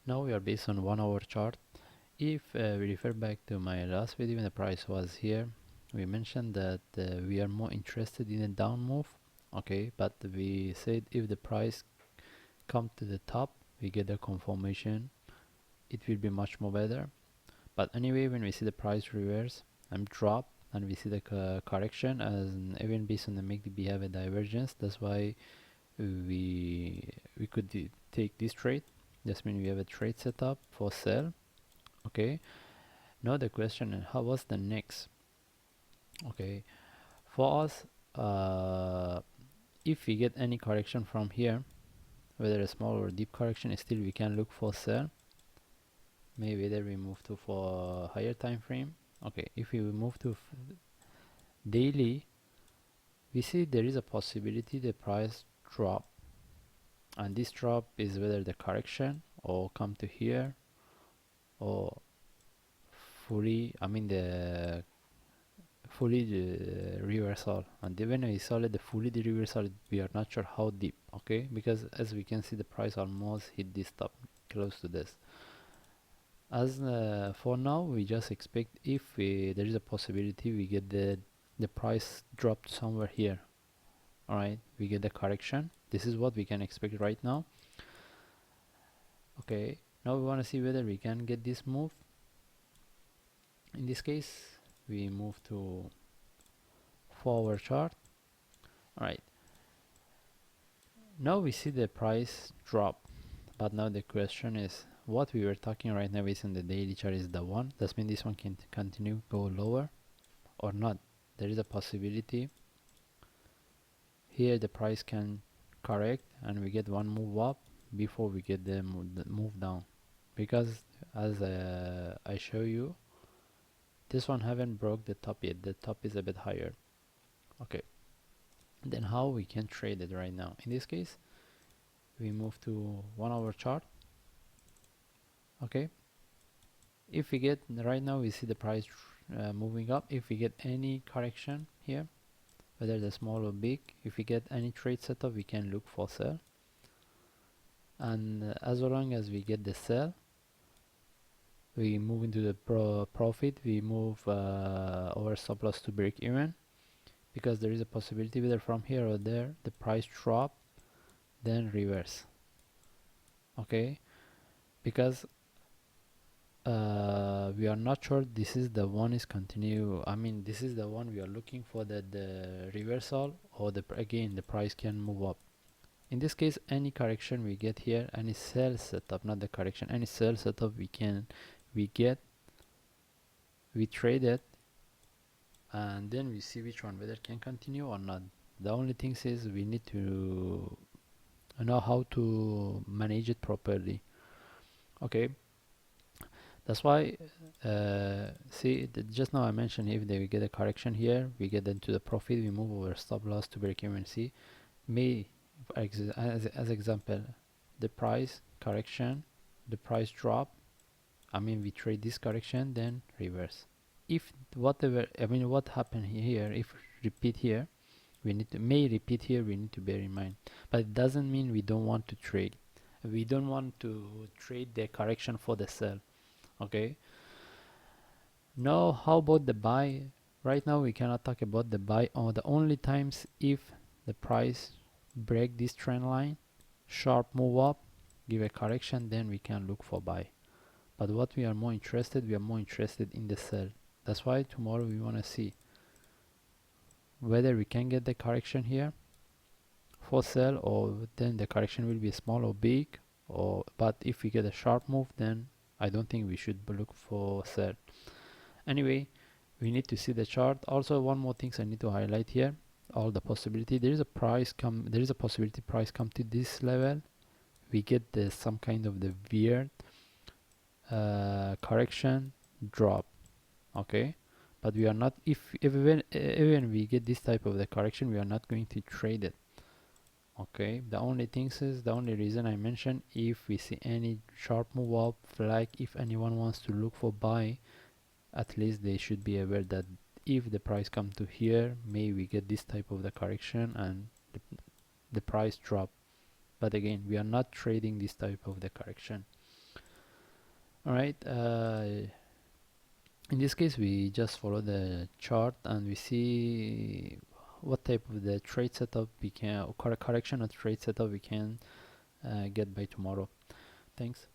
Now we are based on 1 hour chart. If we refer back to my last video when the price was here, we mentioned that we are more interested in a down move. Okay, but we said if the price come to the top, we get the confirmation, it will be much more better. But anyway, when we see the price reverse and drop, and we see the correction, as even based on the MACD we have a divergence, that's why we could take this trade. This means we have a trade setup for sell. Okay, now the question is how was the next. Okay, for us, if we get any correction from here, whether a small or deep correction, still we can look for sell. Maybe whether we move to for higher time frame. Okay, if we move to daily, we see there is a possibility the price drop, and this drop is whether the correction or come to here or fully, the fully reversal. And when we saw the fully the reversal, we are not sure how deep. Okay, because as we can see the price almost hit this top, close to this. As for now, we just expect if there is a possibility we get the price dropped somewhere here. Alright, we get the correction. This is what we can expect right now. Okay, now we want to see whether we can get this move. In this case, we move to 4 hour chart. Alright, now we see the price drop, but now the question is what we were talking right now is in the daily chart is the one. That means this one can continue go lower or not. There is a possibility here the price can correct and we get one move up before we get the move down, because as I show you, this one haven't broke the top yet. The top is a bit higher. Okay, then how we can trade it right now? In this case, we move to 1 hour chart. Okay, if we get right now, we see the price moving up. If we get any correction here, whether the small or big, if we get any trade setup, we can look for sell. And as long as we get the sell, we move into the profit. We move our stop loss to break even, because there is a possibility whether from here or there the price drop then reverse. Okay, because we are not sure this is the one is continue. This is the one we are looking for, that the reversal or again the price can move up. In this case, any correction we get here, any sell setup, not the correction, any sell setup we trade it, and then we see which one whether it can continue or not. The only thing is we need to know how to manage it properly. Okay, that's why see just now I mentioned if we get a correction here, we get into the profit, we move over stop loss to break even. See, as example, the price correction, the price drop, we trade this correction then reverse. If whatever what happened here, if repeat here, we need to repeat here, we need to bear in mind. But it doesn't mean we don't want to trade. We don't want to trade the correction for the sell. Okay, now how about the buy? Right now we cannot talk about the buy. The only times if the price break this trend line, sharp move up, give a correction, then we can look for buy. But what we are more interested in the sell. That's why tomorrow we want to see whether we can get the correction here for sell, or then the correction will be small or big, but if we get a sharp move, then I don't think we should look for sell. Anyway, we need to see the chart. Also, one more thing I need to highlight here, all the possibility. There is a possibility price come to this level, we get some kind of the weird correction drop. Okay, but we are not, even we get this type of the correction, we are not going to trade it. Okay, the only reason I mentioned, if we see any sharp move up, like if anyone wants to look for buy, at least they should be aware that if the price come to here, maybe we get this type of the correction and the price drop. But again, we are not trading this type of the correction. All right. In this case, we just follow the chart and we see what type of the trade setup we can, or correction of trade setup we can get by tomorrow. Thanks.